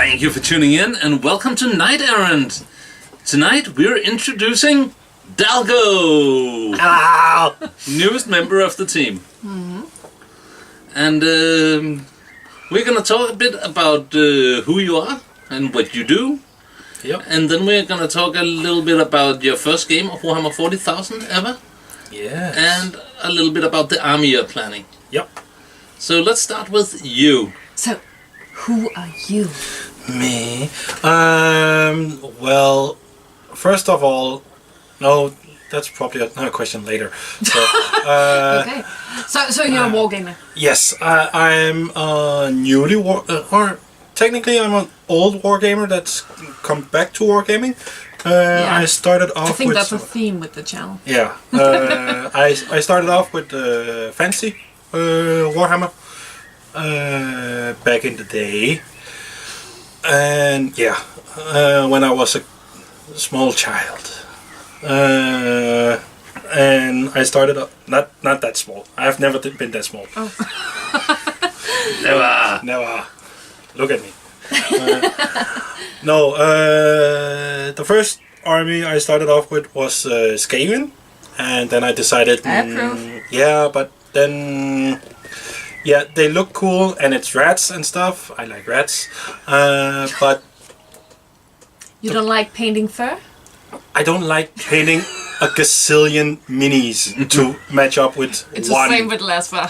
Thank you for tuning in and welcome to Night Errant. Tonight we're introducing Dalgo, newest member of the team. Mm-hmm. And we're gonna talk a bit about who you are and what you do. Yep. And then we're gonna talk a little bit about your first game of Warhammer 40,000 ever. Yes. And a little bit about the army you're planning. Yep. So let's start with you. So, who are you? Me? Well, first of all, no, that's probably a question later. So, Okay. So you're a wargamer? yes, I'm a newly or technically I'm an old wargamer that's come back to wargaming. I started off I think with... that's a theme with the channel. Yeah. I started off with fantasy Warhammer back in the day. And yeah, when I was a small child, and I started up not that small. I've never been that small. Oh. Never. Look at me. No, the first army I started off with was Skaven, and then I decided. I approve. Yeah, but then. Yeah, they look cool, and it's rats and stuff. I like rats, but You don't like painting fur? I don't like painting a gazillion minis to match up with It's one. the same with less fur.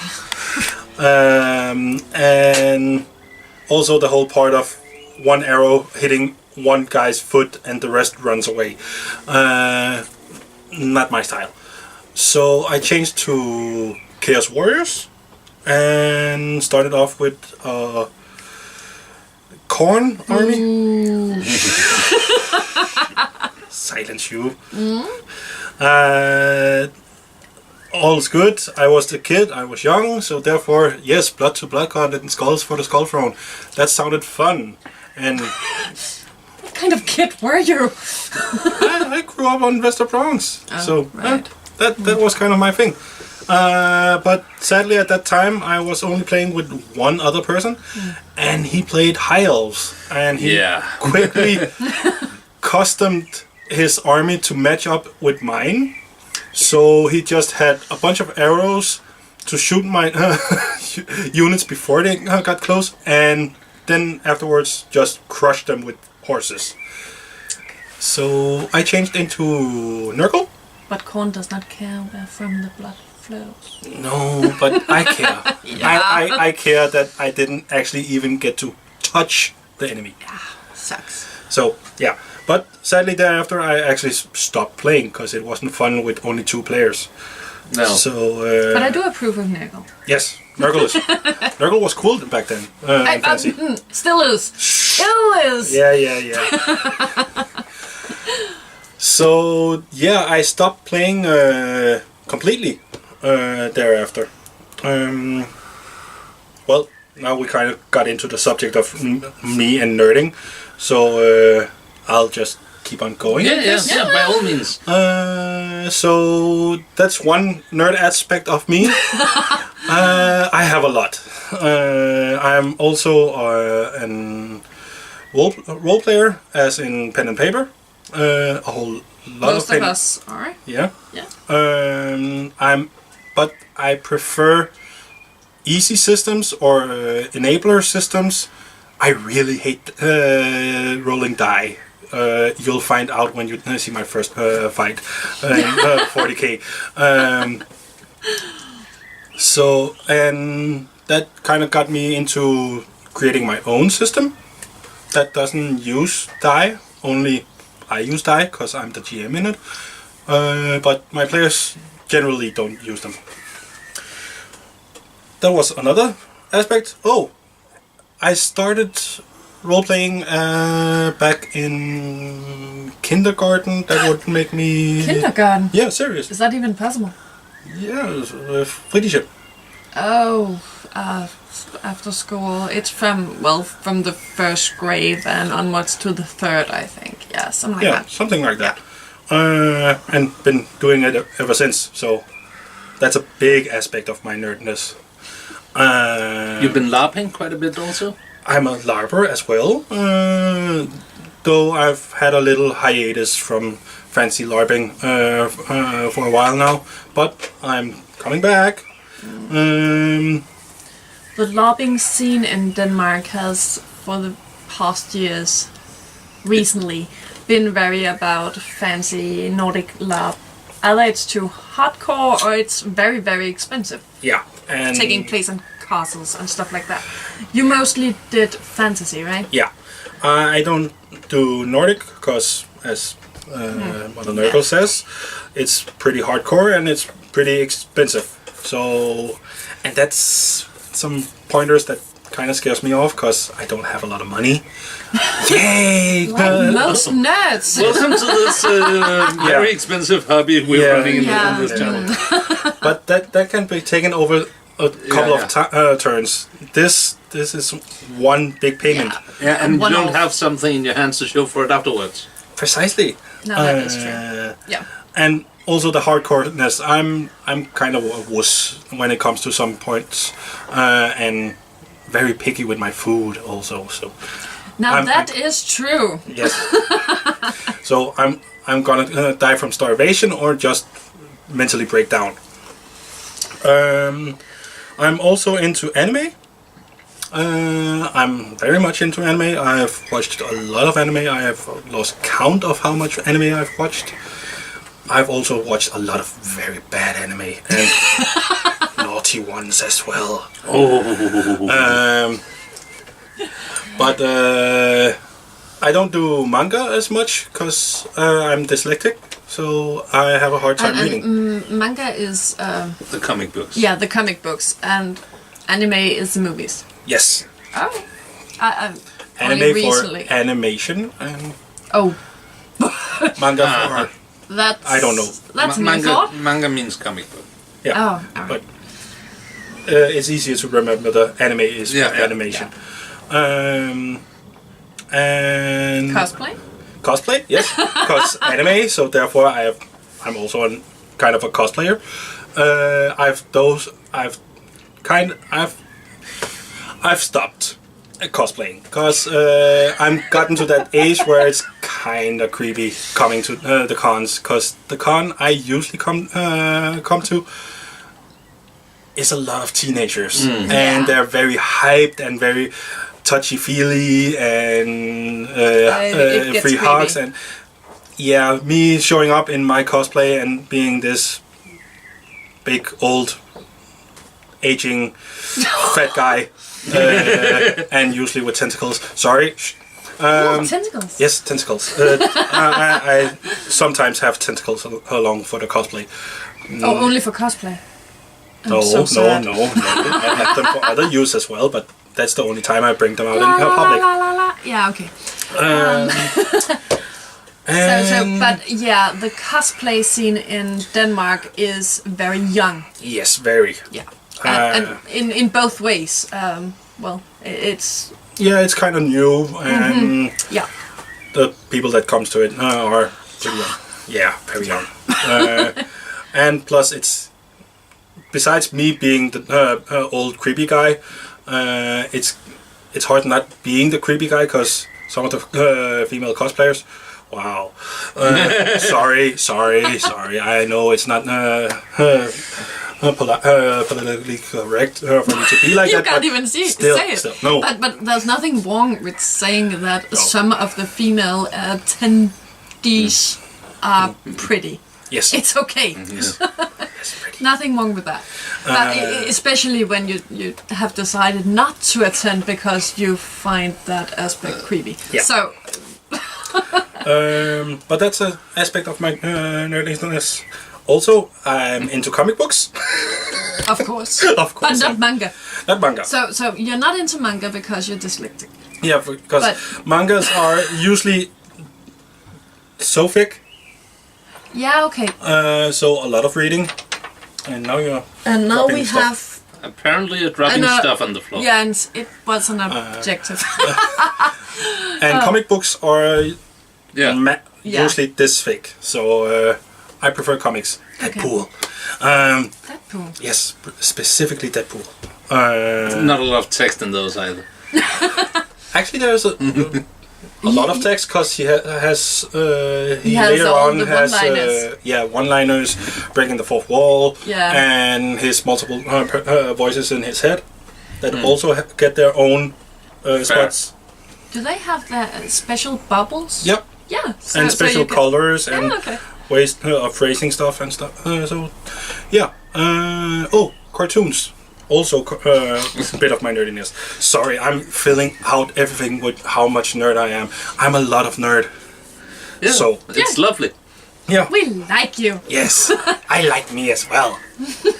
And also the whole part of one arrow hitting one guy's foot and the rest runs away. Not my style. So I changed to Chaos Warriors. And started off with Corn army. Silence you. All's good. I was the kid. I was young, so therefore, yes, blood to blood gauntlet and skulls for the skull throne. That sounded fun. And What kind of kid were you? I grew up on Wester Bronx, so right. that was kind of my thing. But sadly at that time I was only playing with one other person, and he played High Elves, and he quickly customed his army to match up with mine. So he just had a bunch of arrows to shoot my units before they got close, and then afterwards just crushed them with horses. So I changed into Nurgle. But corn does not care where from the blood flows. No, but I care. I care that I didn't actually even get to touch the enemy. Yeah, sucks. So, yeah. But sadly thereafter I actually stopped playing because it wasn't fun with only 2 players. No. So, But I do approve of Nurgle. yes, Nurgle was cool back then. In fantasy. Still is. Still is. Yeah. So, yeah, I stopped playing completely thereafter. Well, now we kind of got into the subject of me and nerding, so I'll just keep on going. Yeah, by all means. So that's one nerd aspect of me. I have a lot. I'm also an role player, as in pen and paper. A whole lot Most of of us are. Yeah. Yeah. But I prefer easy systems or enabler systems. I really hate rolling die. You'll find out when you see my first fight in 40k. So, and that kind of got me into creating my own system that doesn't use die. Only I use die because I'm the GM in it. But my players generally don't use them. That was another aspect. Oh, I started role-playing back in kindergarten. That would make me... Kindergarten? Yeah, serious. Is that even possible? Yeah, friendship. Oh, after school. It's from the first grade and onwards to the third, I think. Yeah, something like that. Yeah, something like that. And been doing it ever since. So that's a big aspect of my nerdness. You've been LARPing quite a bit also? I'm a LARPer as well, though I've had a little hiatus from fancy LARPing for a while now, but I'm coming back. The LARPing scene in Denmark has, for the past years, recently, been very about fancy Nordic LARP. Either it's too hardcore or it's very, very expensive. Yeah, and taking place in castles and stuff like that. You mostly did fantasy, right? Yeah, I don't do Nordic because, as Mother Nurgle says, it's pretty hardcore and it's pretty expensive. So, and that's some pointers that kind of scares me off because I don't have a lot of money. Yay! Like most nerds. Welcome to this very expensive hobby we're running on this channel. But that can be taken over a couple of turns. This is one big payment. Yeah, and you don't have something in your hands to show for it afterwards. Precisely. No, that is true. Yeah. And also the hardcoreness. I'm kind of a wuss when it comes to some points, and very picky with my food also. So now that is true. Yes. So I'm gonna die from starvation or just mentally break down. I'm also into anime. I'm very much into anime. I've watched a lot of anime. I have lost count of how much anime I've watched. I've also watched a lot of very bad anime and naughty ones as well. But I don't do manga as much because I'm dyslexic, so I have a hard time reading. Manga is the comic books. Yeah, the comic books, and anime is the movies. Yes. Oh. Anime recently. For animation and manga for... That's, I don't know. That's manga. Manga means comic book. Yeah. Oh, but it's easier to remember the anime is for animation. Yeah. And cosplay, yes, because anime. So therefore, I'm also kind of a cosplayer. I've stopped cosplaying because I'm gotten to that age where it's kind of creepy coming to the cons, because the con I usually come to is a lot of teenagers and they're very hyped and very touchy-feely and free hugs, and me showing up in my cosplay and being this big old aging fat guy and usually with tentacles. Sorry. Tentacles? Yes, tentacles. I sometimes have tentacles along for the cosplay. Oh, only for cosplay? No. I have them for other use as well, but that's the only time I bring them out in public. Yeah, okay. But yeah, the cosplay scene in Denmark is very young. Yes, very. Yeah. And in both ways. It's... Yeah, it's kind of new, and the people that comes to it are pretty young. Yeah, very young. And plus, it's... Besides me being the old creepy guy, it's hard not being the creepy guy, because some of the female cosplayers... Wow. Sorry. I know it's not politically correct for me to be like you that. You can't even say it. Still, no. But there's nothing wrong with saying that some of the female attendees are pretty. Yes. It's okay. Yes. Nothing wrong with that. But especially when you have decided not to attend because you find that aspect creepy. Yeah. So... but that's an aspect of my nerdiness. Also, I'm into comic books. Of course. But not manga. Not manga. So you're not into manga because you're dyslexic. Yeah, because mangas are usually so thick. Yeah, okay. So a lot of reading. And now you're we stuff. have... Apparently you're dropping stuff on the floor. Yeah, and it was an objective. And comic books are usually this thick. So I prefer comics. Deadpool. Deadpool? Yes, specifically Deadpool. Not a lot of text in those either. Actually, there's a lot of text because he has later all on the has one-liners. one-liners, breaking the fourth wall, Yeah. and his multiple voices in his head that also get their own spots. Do they have the special bubbles? Yep. Yeah. And special colors and okay. ways of phrasing stuff and stuff. So, yeah. Cartoons. Also, a bit of my nerdiness. Sorry, I'm filling out everything with how much nerd I am. I'm a lot of nerd. Yeah, so it's lovely. Yeah. We like you. Yes, I like me as well.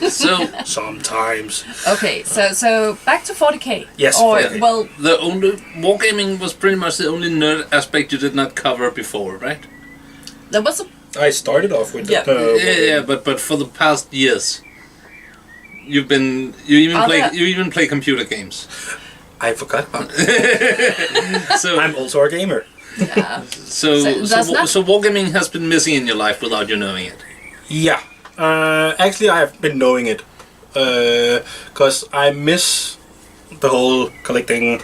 So sometimes. Okay, so back to 40k. Yes. Or 40K. well, the only wargaming was pretty much the only nerd aspect you did not cover before, right? there was a I started off with but for the past years, you even play computer games. I forgot about it. So I'm also a gamer. yeah. So wargaming has been missing in your life without you knowing it. Yeah. Actually, I have been knowing it because I miss the whole collecting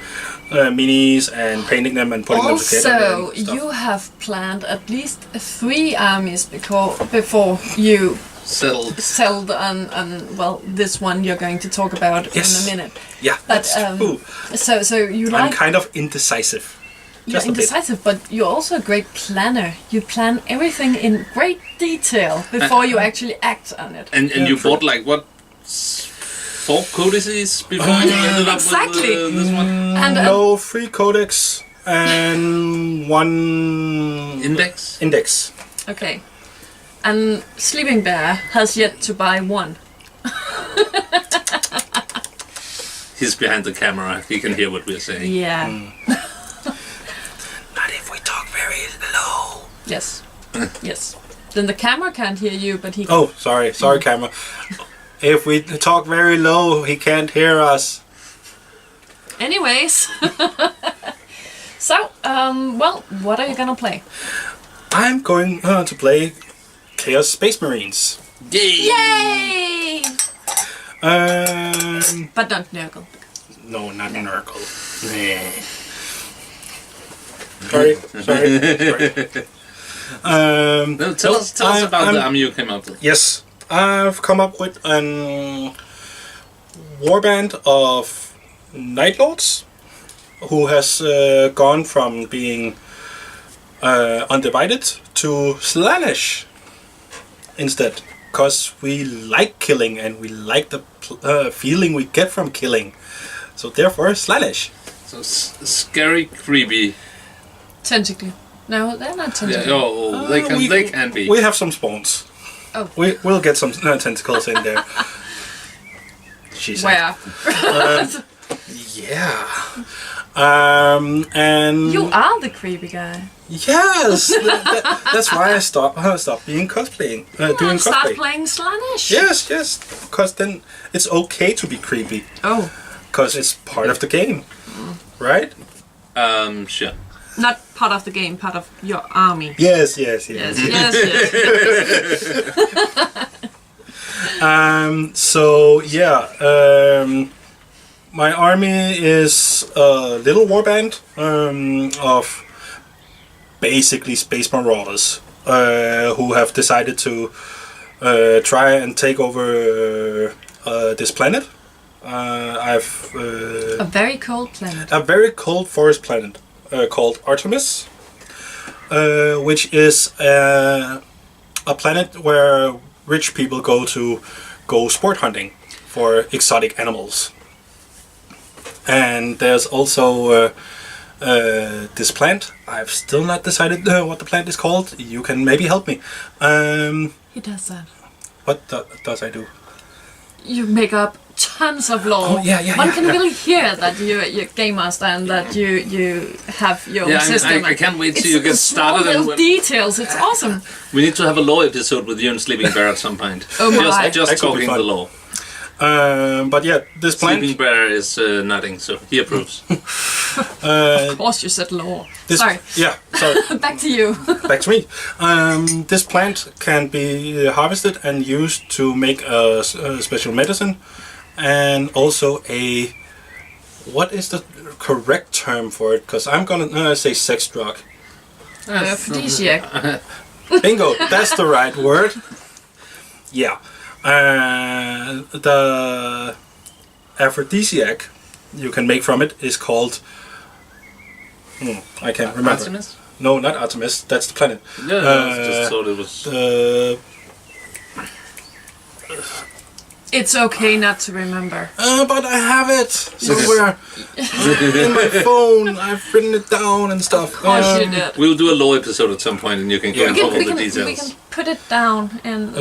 minis and painting them and putting them together. Also, you have planned at least 3 armies before you settled on well, this one you're going to talk about in a minute. Yeah, But that's true. so you I'm like kind of indecisive. you're indecisive, but you're also a great planner. You plan everything in great detail before you actually act on it. And you bought like what 4 codices before you ended up with this one? And No, 3 codex and 1 index. okay. And Sleeping Bear has yet to buy 1. He's behind the camera. He can hear what we're saying. Yeah. Not if we talk very low. Yes. Yes. Then the camera can't hear you, but he. Oh, sorry, camera. If we talk very low, he can't hear us. Anyways. So, well, what are you gonna play? I'm going to play Chaos Space Marines. Yay! Yay! But don't Nurgle. No, not Nurgle. Sorry. No, tell us about the army you came up with. Yes, I've come up with a warband of Night Lords who has gone from being undivided to Slaanesh instead, because we like killing and we like the feeling we get from killing. So therefore, Slaanesh. So scary, creepy. Tentacle. No, they're not tentacle. Yeah, they can be. We have some spawns. Oh. We'll get some tentacles in there. She said. Where? Yeah. And You are the creepy guy. yes, that's why I stopped being cosplaying, doing Start cosplay. playing Slaanesh. Yes, because then it's okay to be creepy, Oh, because it's part of the game, right? Sure. not part of the game, part of your army. Yes. Yes. So yeah, my army is a little warband of basically space marauders who have decided to try and take over this planet. A very cold planet. A very cold forest planet called Artemis, which is a planet where rich people go sport hunting for exotic animals. And there's also this plant. I've still not decided what the plant is called. You can maybe help me. He does that. What does I do? You make up tons of lore. Oh, yeah, One can really hear that you're game master and that you have your own system. I can't wait till you get started. It's little details. It's awesome. We need to have a law episode with you and Sleeping Bear at some point. Oh my! Just talking the law. But yeah, this plant. Sleeping Bear is nodding, so he approves. Of course, you said lore. Sorry. Yeah, sorry. Back to you. Back to me. This plant can be harvested and used to make a special medicine, and also a what is the correct term for it? Because I'm gonna say sex drug. Aphrodisiac. Bingo, that's the right word. Yeah. The aphrodisiac you can make from it is called... I can't remember. Artemis? No, not Artemis. That's the planet. Yeah, I just thought it was... It's okay not to remember. But I have it somewhere in my phone. I've written it down and stuff. Of course you did. We'll do a law episode at some point and you can go into all the details. We can put it down and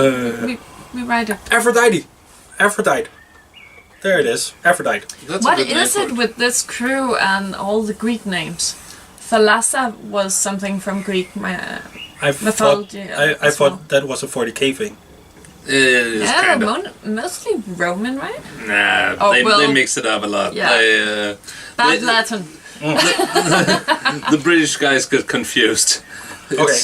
we write it. Aphrodite. There it is. Aphrodite. That's What a good name is for it with this crew and all the Greek names? Thalassa was something from Greek mythology. I thought that was a 40k thing. Yeah, Yeah, mostly Roman, right? Nah, they mix it up a lot. Yeah. Bad Latin. The British guys get confused. Okay,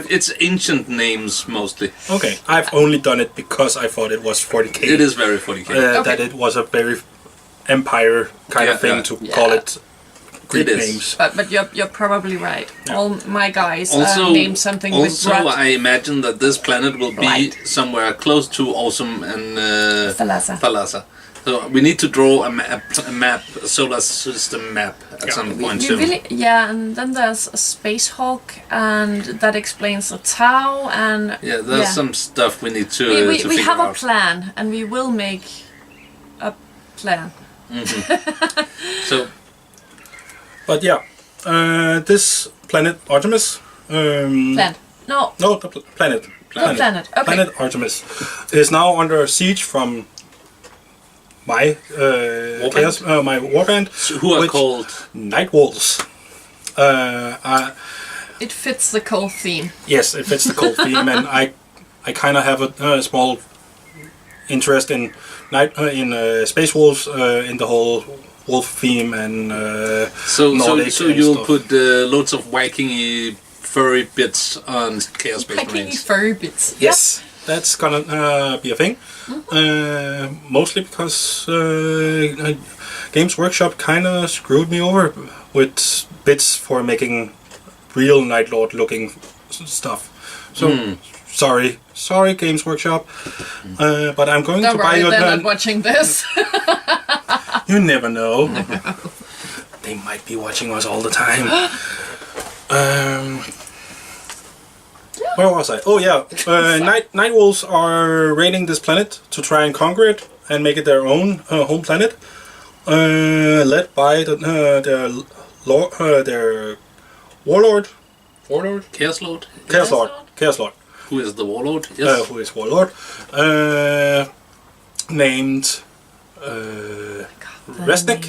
It's ancient names mostly. Okay, I've only done it because I thought it was 40k. It is very 40k. That it was a very empire kind of thing to call it Greek names. But you're probably right. Yeah. All my guys Also, named something with blood. I imagine that this planet will be somewhere close to Awesome and Thalassa. So we need to draw a solar system map at some point soon. And then there's a Space Hawk, and that explains the Tau, and there's some stuff we need to we figure have out. a plan, and we will make a plan. So, but this planet Artemis. Plan. No, the planet. the planet. Okay. Planet Artemis is now under siege from my my warband, who are called Night Wolves. It fits the cold theme. Yes, it fits the cold theme, and I kind of have a small interest in Space Wolves, in the whole wolf theme and Nordic so and you'll stuff. put loads of wacky furry bits on Chaos Space Marines. Furry bits. Yes, that's gonna be a thing. Mostly because Games Workshop kind of screwed me over with bits for making real Night Lord looking stuff. So sorry Games Workshop, but I'm going Don't to buy worry, your. they're not watching this. You never know. They might be watching us all the time. Where was I? Oh yeah, Night Wolves are raiding this planet to try and conquer it and make it their own home planet. Led by their warlord. Chaos Lord? Chaos Lord. Who is the warlord? Yes. Who is warlord? Named Resnick.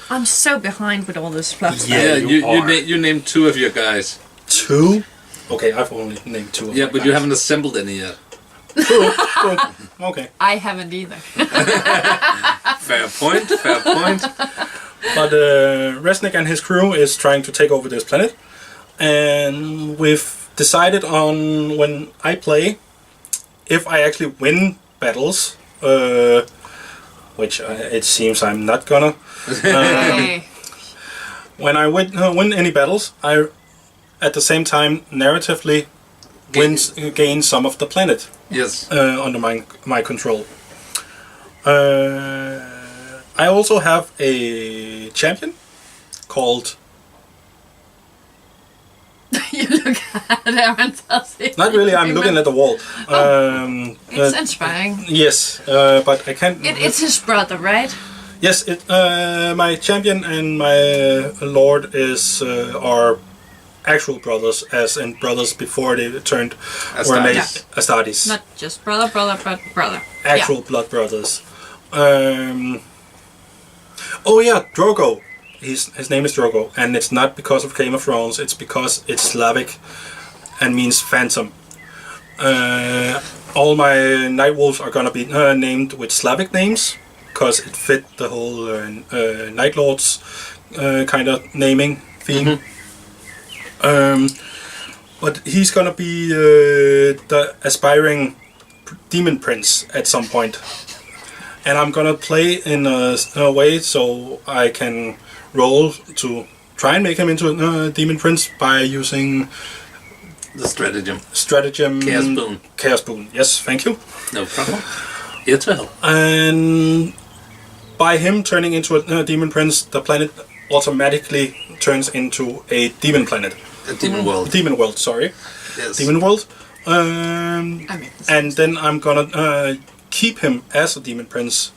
I'm so behind with all this fluff. Yeah, you named two of your guys. Two? Okay, I've only named two of Yeah, my but guys. you haven't assembled any yet. True. Okay. I haven't either. Fair point. But Resnick and his crew is trying to take over this planet. And we've decided on when I play, if I actually win battles, which it seems I'm not gonna. Hey. When I win any battles, I at the same time narratively gain some of the planet. Yes. Under my control. I also have a champion called. You look at Errant. Not really. I'm looking at the wall. It's inspiring. Yes, but I can't. It's his brother, right? Yes, my champion and my lord are actual brothers, as in brothers before they turned were made Astartes. Not just brother, but brother. Actual blood brothers. Oh yeah, Drogo. His name is Drogo, and it's not because of Game of Thrones. It's because it's Slavic and means phantom. All my Night Wolves are gonna be named with Slavic names because it fit the whole Night Lords kind of naming theme. But he's gonna be the aspiring demon prince at some point. And I'm gonna play in a way so I can roll to try and make him into a Demon Prince by using the stratagem. Chaos Boon. Chaos Boon. Yes, thank you. No problem. Here to help. And by him turning into a Demon Prince, the planet automatically turns into a demon planet. A demon world. Demon world, sorry. Yes. Demon world. And then I'm gonna keep him as a Demon Prince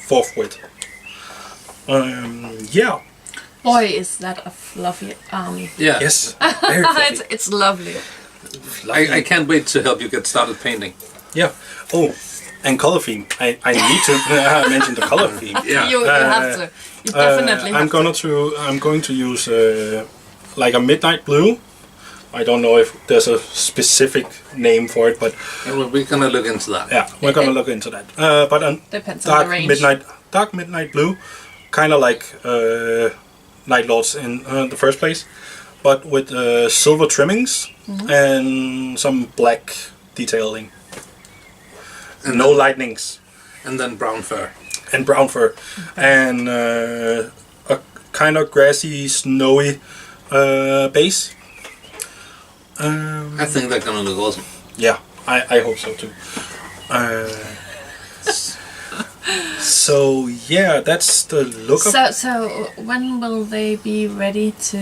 forthwith. Yeah. Boy, is that a fluffy army. Yeah. Yes. Very fluffy. It's lovely. I can't wait to help you get started painting. Yeah. Oh, and color theme. I need to mention the color theme. Yeah. You have to. You definitely have I'm going to use like a midnight blue. I don't know if there's a specific name for it, but We're gonna look into that. yeah, we're gonna look into that. But Depends on the range. dark midnight blue, kind of like Night Lords in the first place, but with silver trimmings and some black detailing. And No lightnings. And then brown fur. And brown fur. And a kind of grassy, snowy base. I think they're gonna look awesome. Yeah, I hope so too. So yeah, that's the look of. So when will they be ready to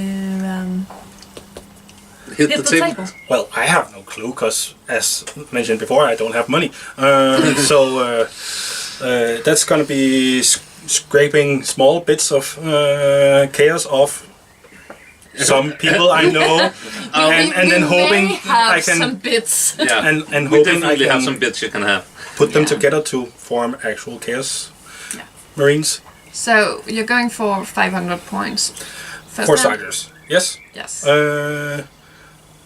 Hit hit the the table. table? Well, I have no clue because, as mentioned before, I don't have money. So that's gonna be scraping small bits of chaos off some people I know, and then hoping have I can some bits. Yeah. and We hoping I definitely have can some bits you can have. put them Yeah. together to form actual chaos Yeah. marines. So you're going for 500 points. First For round? starters, yes. Yes.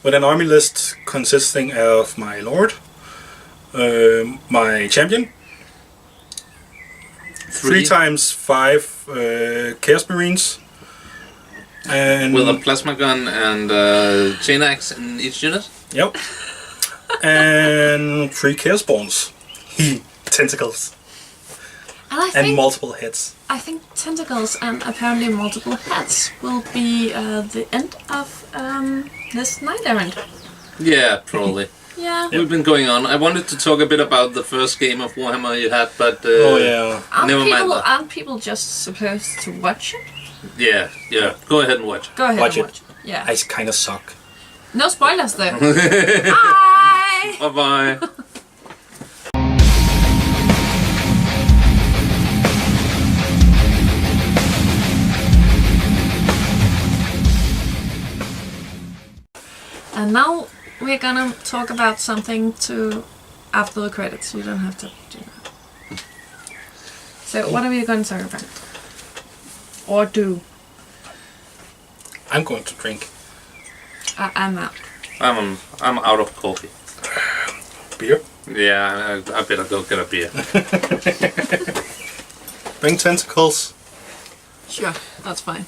With an army list consisting of my lord, my champion, 3 times 5 chaos marines, and Mm. With a plasma gun and chain axe in each unit. yep, and 3 chaos spawns, tentacles, and I and think multiple heads. I think tentacles and apparently multiple heads will be the end of this night errand. Yeah, probably. Yeah. We've been going on. I wanted to talk a bit about the first game of Warhammer you had, but Oh yeah. Never mind that. Aren't people just supposed to watch it? yeah. Go ahead and watch. Go ahead Watch and it. watch it. Yeah. I kind of suck. No spoilers though. Bye. Bye bye. And now we're gonna talk about something to after the credits. You don't have to do that. So what are we going to talk about? Or do? I'm going to drink I'm out. I'm out of coffee. beer. Yeah, I better go get a beer. Bring tentacles. Sure, that's fine.